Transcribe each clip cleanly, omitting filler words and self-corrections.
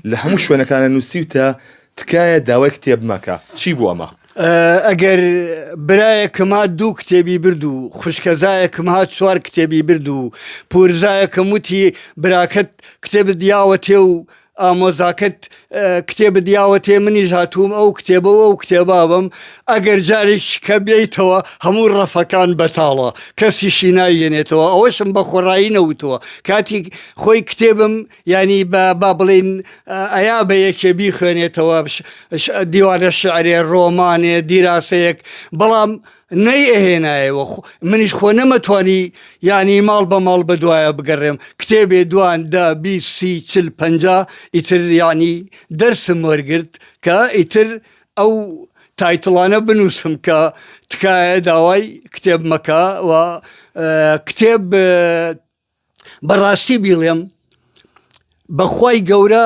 لهمو شوينه كان نوسيوتا تكايا داوای کتێب مەکە چی بوو ئەمە؟ ئەگەر برایەکەم هات 2 کتێبی برد و خوشکەزایەکەم هات 4 کتێبی برد و پورزایەکەم وتی براکەت کتێبت دیاوەتێ و ئامۆزاکەت کتێبە دیاوەتێ منیش هاتووم ئەو کتێبەوە ئەو کتێبا بم ئەگەر جارێک کە بێیتەوە هەموو ڕەفەکان بەتاڵە کەسیشی نایێنێتەوە ئەوەشم بە خۆڕایی نەوتەوە کاتی خۆی کتێبم ینی با بڵێن ئەیا بە یەکێبی خوێنێتەوە دیوانە شعرێ ڕۆمانێ دیراسەیەک بەڵام نەی ئەهێنایەوە منیش خۆ نەمەتوانی ینی ماڵ بە ماڵ بە دوایە بگەڕێم کتێبێ دوان دا 20 40 50 ئیتر ینی دەرسم وەرگرت کە ئیتر ئەو تایتڵانە بنووسم کە تکایە داوای کتێب مەکە و کتێب بەڕاستی بیڵێم بەخوای گەورە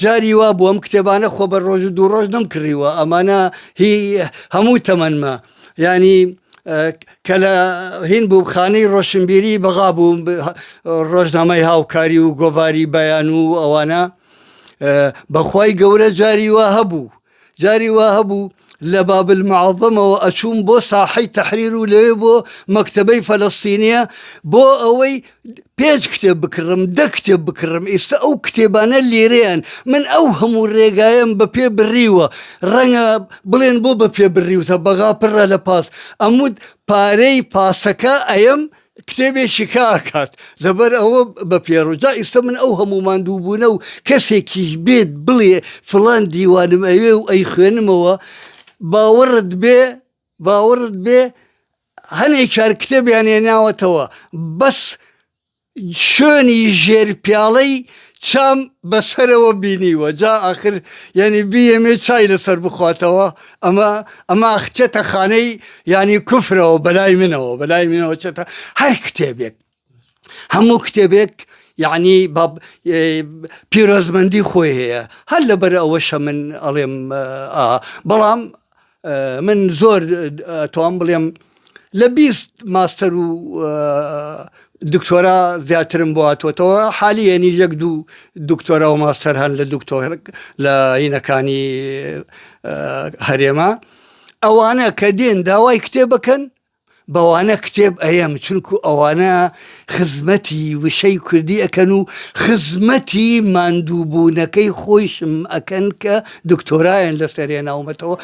جاری وا بووم کتێبانە خۆ بە ڕۆژ و 2 ڕۆژ نەمکڕیوە ئەمانە هی هەموو تەمەنمە ینی کە لە هین بوو خانەی ڕۆشنبیری بەغا بووم ڕۆژنامەی هاوکاری و گۆڤاری بەیان و ئەوانە بەخوای گەورە جاری وا هەبوو لە بابل معەظەمەوە ئەچووم بۆ ساحەی تەحریر و لەوێ بۆ مەکتەبەی فەلەستینیە بۆ ئەوەی 5 کتێب بکڕم 10 کتێب بکڕم ئێستا ئەو کتێبانە لێرەیان من ئەو هەموو ڕێگایم بە پێ بڕیوە ڕەنگە بڵێن بۆ بە پێ بڕیوتە بەغا پڕە لە پاس ئەمود پارەی پاسەکە ئەیم کتێبێکی کاکات لەبەر ئەوە بە پێڕۆجا ئێستا من ئەو هەموو ماندووبوونە و کەسێکیش بێت بڵێ فڵان دیوانم ئەوێ و ئەی خوێنمەوە باوەڕت بێ هەنێک چار کتێبیان هێناوەتەوە بەس شوێنی ژێرپیاڵەی چام بەسەرەوە بینیوە جا ئاخر ینی بیەمێ چای لەسەر بخواتەوە ئەمە ئەخچێتە خانەی ینی کوفرەوە بەلای منەوە چێتە هەر کتێبێک هەموو کتێبێک یعنی پیرۆزمەندی خۆی هەیە هەر لەبەر ئەوەشە من ئەڵێم بەڵام من زۆر توان بڵێم لە 20 ماستەر و دکتۆرا زیاترم بۆ هاتووەتەوە حالی یەنی 1-2 دکتۆرا و ماستەر هەن لە هینەکانی هەرێمە ئەوانە کە دێن داوای کتێبەکەن بەوانە کتێب ئەیەم چونکو ئەوانە خزمەتی وشەی کوردی ئەکەن و خزمەتی ماندووبوونەکەی خۆیشم ئەکەن کە دکتۆرایان لەسەر هێناومەتەوە